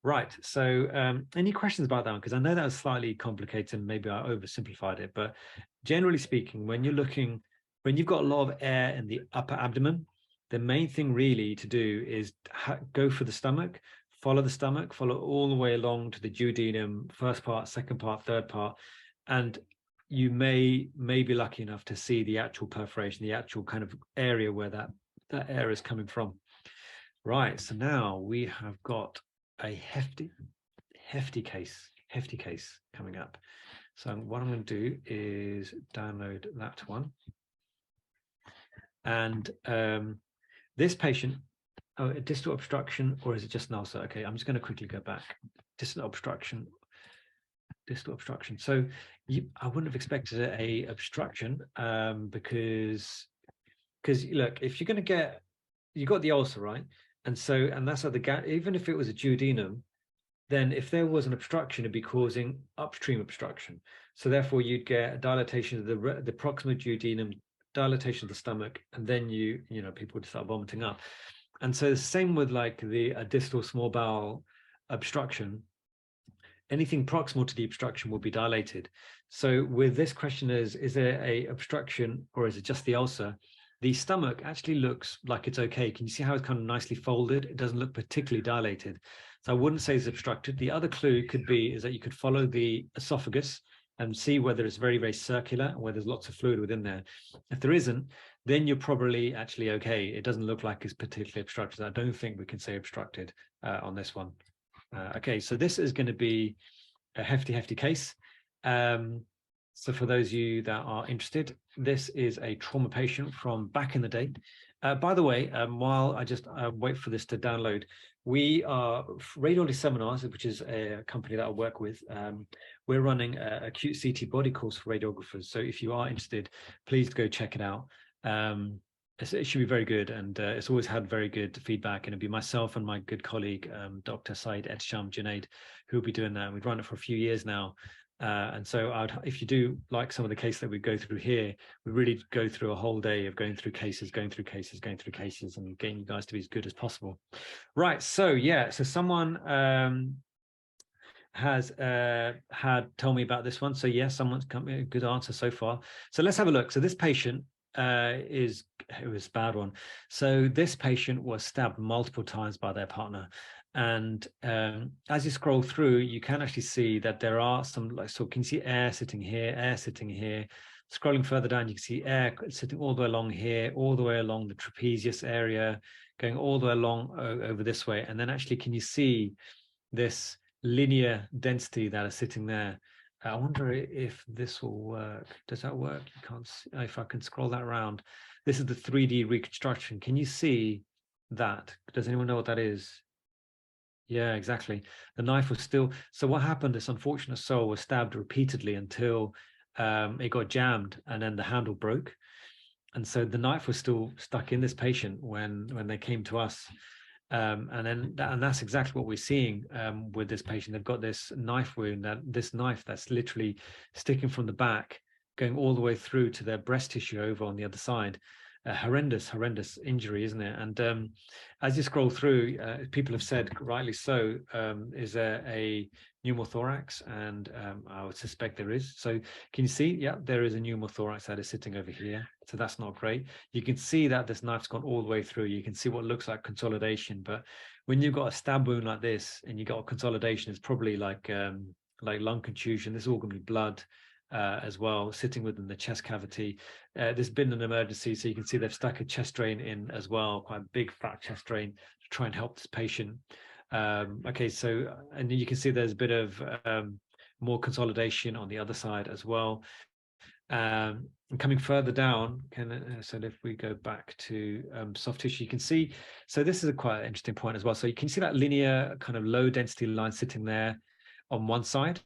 Right. So any questions about that one? Because I know that was slightly complicated and maybe I oversimplified it, but generally speaking, when you've got a lot of air in the upper abdomen, the main thing really to do is go for the stomach, follow all the way along to the duodenum, first part, second part, third part, and you may be lucky enough to see the actual perforation, the actual kind of area where that air is coming from. Right. So now we have got a hefty case coming up. So what I'm going to do is download that one. And this patient, a distal obstruction, or is it just an ulcer? Okay, I'm just going to quickly go back. Distal obstruction. So I wouldn't have expected a obstruction because look, if you're going to get, you got the ulcer, right? And that's at the even if it was a duodenum, then if there was an obstruction, it'd be causing upstream obstruction. So therefore, you'd get a dilatation of the proximal duodenum, dilatation of the stomach, and then people would start vomiting up. And so the same with like a distal small bowel obstruction. Anything proximal to the obstruction will be dilated. So with this question is there a obstruction or is it just the ulcer? The stomach actually looks like it's okay. Can you see how it's kind of nicely folded? It doesn't look particularly dilated. So I wouldn't say it's obstructed. The other clue is that you could follow the esophagus and see whether it's very, very circular and where there's lots of fluid within there. If there isn't, then you're probably actually okay. It doesn't look like it's particularly obstructed. I don't think we can say obstructed on this one. Okay, so this is going to be a hefty case. So for those of you that are interested, this is a trauma patient from back in the day. By the way, while I just wait for this to download, we are Radiology Seminars, which is a company that I work with. We're running a acute CT body course for radiographers. So if you are interested, please go check it out. It should be very good, and it's always had very good feedback. And it'll be myself and my good colleague, Dr. Saeed Edsham Junaid, who will be doing that. We've run it for a few years now. And so if you do like some of the cases that we go through here, we really go through a whole day of going through cases, and getting you guys to be as good as possible. Right. So yeah, so someone has told me about this one. So yes, someone's come a good answer so far. So let's have a look. So this patient it was a bad one. So this patient was stabbed multiple times by their partner. And as you scroll through, you can actually see that there are some, like, so can you see air sitting here, air sitting here. Scrolling further down, you can see air sitting all the way along here, all the way along the trapezius area, going all the way along over this way. And then actually, can you see this linear density that is sitting there? I wonder if this will work. Does that work? You can't see, if I can scroll that around. This is the 3D reconstruction. Can you see that? Does anyone know what that is? Yeah, exactly. The knife was still. So what happened? This unfortunate soul was stabbed repeatedly until it got jammed, and then the handle broke. And so the knife was still stuck in this patient when they came to us. And that's exactly what we're seeing with this patient. They've got this knife wound, this knife that's literally sticking from the back, going all the way through to their breast tissue over on the other side. Horrendous injury, isn't it? And as you scroll through, people have said, rightly so, is there a pneumothorax? And I would suspect there is. So can you see? Yeah, there is a pneumothorax that is sitting over here. So that's not great. You can see that this knife's gone all the way through. You can see what looks like consolidation. But when you've got a stab wound like this and you got a consolidation, it's probably like lung contusion. This is all going to be blood. As well, sitting within the chest cavity. There's been an emergency, so you can see they've stuck a chest drain in as well, quite a big fat chest drain to try and help this patient. Okay, so and you can see there's a bit of more consolidation on the other side as well. And coming further down, so if we go back to soft tissue, you can see, so this is a quite interesting point as well. So you can see that linear kind of low density line sitting there on one side.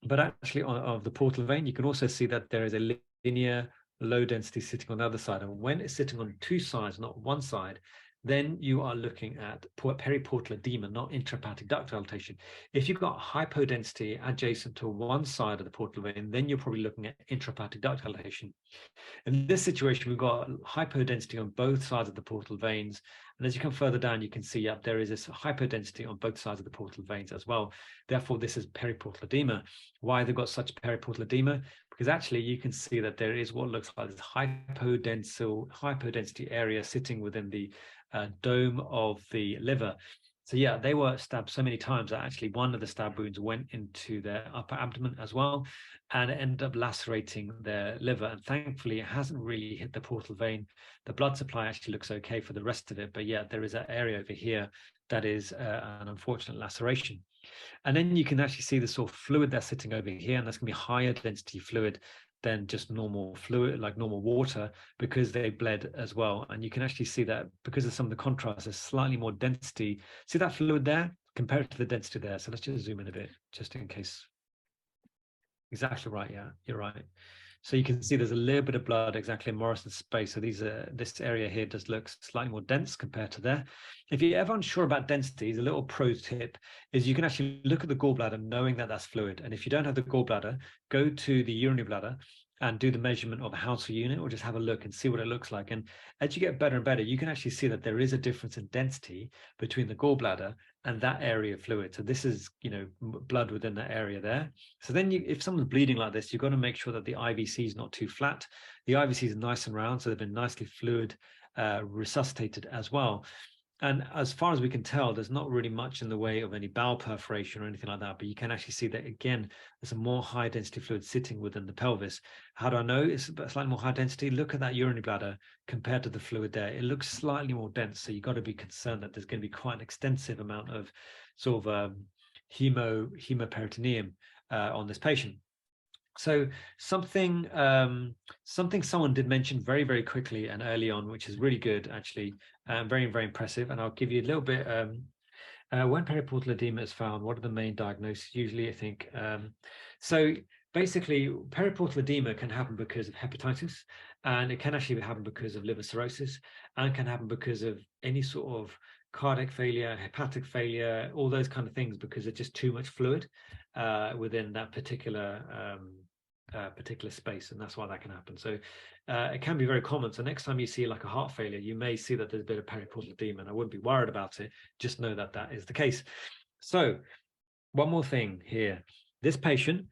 But actually of the portal vein, you can also see that there is a linear low density sitting on the other side. And when it's sitting on two sides, not one side, then you are looking at periportal edema, not intrahepatic duct dilatation. If you've got hypodensity adjacent to one side of the portal vein, then you're probably looking at intrahepatic duct dilatation. In this situation, we've got hypodensity on both sides of the portal veins. And as you come further down, you can see there is this hypodensity on both sides of the portal veins as well. Therefore, this is periportal edema. Why they've got such periportal edema? Because actually you can see that there is what looks like this hypodensity area sitting within the dome of the liver. So yeah, they were stabbed so many times that actually one of the stab wounds went into their upper abdomen as well, and it ended up lacerating their liver. And thankfully, it hasn't really hit the portal vein. The blood supply actually looks okay for the rest of it, but yeah, there is an area over here that is an unfortunate laceration. And then you can actually see the sort of fluid that's sitting over here, and that's going to be higher density fluid than just normal fluid, like normal water, because they bled as well. And you can actually see that because of some of the contrast, there's slightly more density. See that fluid there compared to the density there? So let's just zoom in a bit, just in case. Exactly right. Yeah, you're right. So you can see there's a little bit of blood exactly in Morrison's space. So this area here does look slightly more dense compared to there. If you're ever unsure about densities, a little pro tip is you can actually look at the gallbladder knowing that that's fluid. And if you don't have the gallbladder, go to the urinary bladder and do the measurement of a Hounsfield unit, or just have a look and see what it looks like. And as you get better and better, you can actually see that there is a difference in density between the gallbladder and that area of fluid. So this is, blood within that area there. So then if someone's bleeding like this, you've got to make sure that the IVC is not too flat. The IVC is nice and round, so they've been nicely fluid resuscitated as well. And as far as we can tell, there's not really much in the way of any bowel perforation or anything like that, but you can actually see that, again, there's a more high density fluid sitting within the pelvis. How do I know it's slightly more high density? Look at that urinary bladder compared to the fluid there. It looks slightly more dense, so you've got to be concerned that there's going to be quite an extensive amount of sort of hemoperitoneum on this patient. So something someone did mention very, very quickly and early on, which is really good, actually, very, very impressive. And I'll give you a little bit. When periportal edema is found, what are the main diagnoses? Usually, I think, so basically, periportal edema can happen because of hepatitis, and it can actually happen because of liver cirrhosis, and can happen because of any sort of cardiac failure, hepatic failure, all those kind of things, because there's just too much fluid within that particular space, and that's why that can happen. So it can be very common. So next time you see like a heart failure, you may see that there's a bit of periportal edema, and I wouldn't be worried about it. Just know that that is the case. So one more thing here. This patient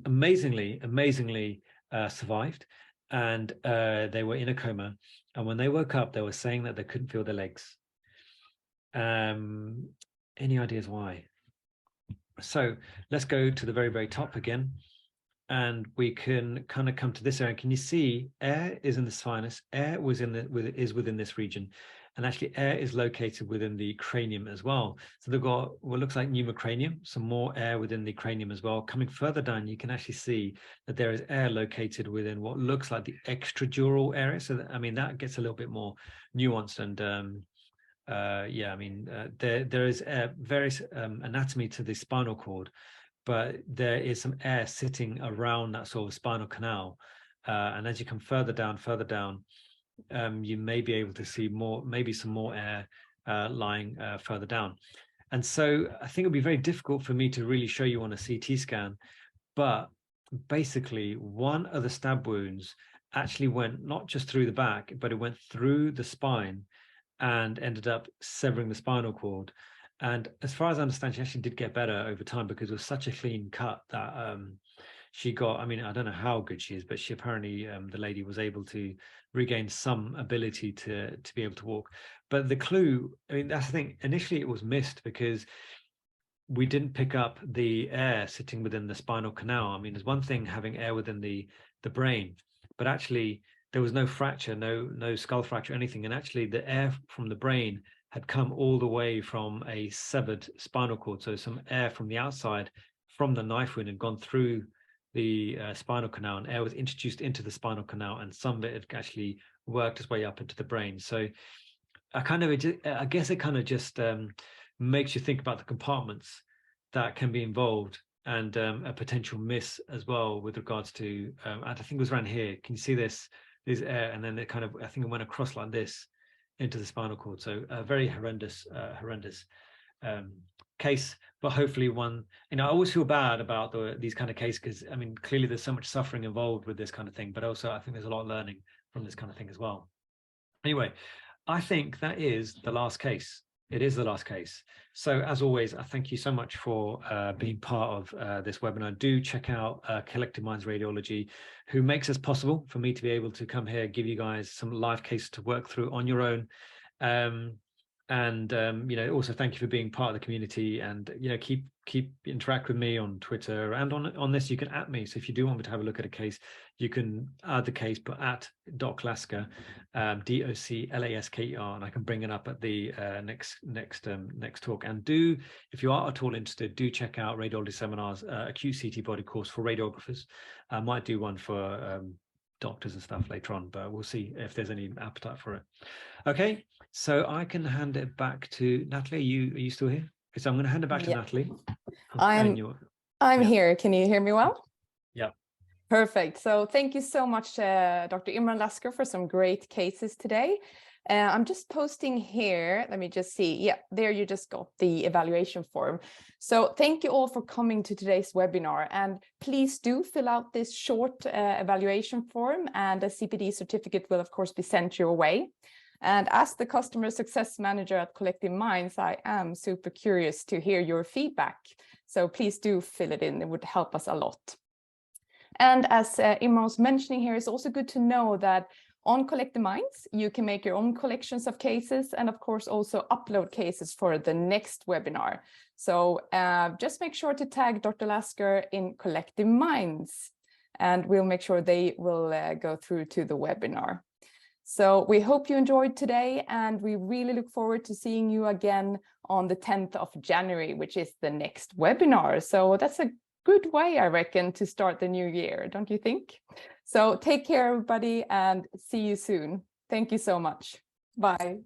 amazingly survived, and they were in a coma. And when they woke up, they were saying that they couldn't feel their legs. Any ideas why? So let's go to the very, very top again. And we can kind of come to this area. Can you see air is in the sinus? Air is within this region, and actually air is located within the cranium as well. So they've got what looks like pneumocranium, some more air within the cranium as well. Coming further down, you can actually see that there is air located within what looks like the extradural area. So that, I mean, that gets a little bit more nuanced, and yeah, I mean, there is various anatomy to the spinal cord, but there is some air sitting around that sort of spinal canal. And as you come further down, you may be able to see maybe some more air lying further down. And so I think it'll be very difficult for me to really show you on a CT scan, but basically one of the stab wounds actually went not just through the back, but it went through the spine and ended up severing the spinal cord. And as far as I understand, she actually did get better over time because it was such a clean cut that she got, I mean, I don't know how good she is, but she apparently, the lady was able to regain some ability to be able to walk. But the clue, I mean, that's the thing, initially it was missed because we didn't pick up the air sitting within the spinal canal. I mean, there's one thing having air within the brain, but actually there was no fracture, no skull fracture, anything. And actually the air from the brain had come all the way from a severed spinal cord. So some air from the outside, from the knife wound, had gone through the spinal canal, and air was introduced into the spinal canal, and some of it had actually worked its way up into the brain. So I guess it kind of just makes you think about the compartments that can be involved, and a potential miss as well with regards to, I think it was around here. Can you see this? There's air, and then it kind of, I think it went across like this into the spinal cord. So a very horrendous case, but hopefully one, I always feel bad about these kind of cases, because I mean, clearly there's so much suffering involved with this kind of thing, but also I think there's a lot of learning from this kind of thing as well. Anyway, I think that is the last case. It is the last case. So as always, I thank you so much for being part of this webinar. Do check out Collective Minds Radiology, who makes this possible for me to be able to come here, give you guys some live cases to work through on your own. Also thank you for being part of the community, and keep interact with me on Twitter, and on this you can @ me. So if you do want me to have a look at a case, you can add the case, but at Doc Lasker, DOCLASKER, and I can bring it up at the next talk. And if you are at all interested, do check out Radiology Seminars acute CT body course for radiographers. I might do one for doctors and stuff later on, but we'll see if there's any appetite for it. Okay, so I can hand it back to Natalie. Are you still here? So I'm going to hand it back to Natalie.
I'm here. Can you hear me well?
Yeah.
Perfect. So thank you so much, Dr. Imran Lasker, for some great cases today. I'm just posting here. Let me just see. Yeah, there you just got the evaluation form. So thank you all for coming to today's webinar. And please do fill out this short evaluation form, and a CPD certificate will, of course, be sent your way. And as the customer success manager at Collective Minds, I am super curious to hear your feedback. So please do fill it in. It would help us a lot. And as Imran was mentioning here, it's also good to know that on Collective Minds, you can make your own collections of cases, and of course also upload cases for the next webinar. So just make sure to tag Dr. Lasker in Collective Minds, and we'll make sure they will go through to the webinar. So we hope you enjoyed today, and we really look forward to seeing you again on the 10th of January, which is the next webinar. So that's a good way, I reckon, to start the new year, don't you think? So take care, everybody, and see you soon. Thank you so much. Bye.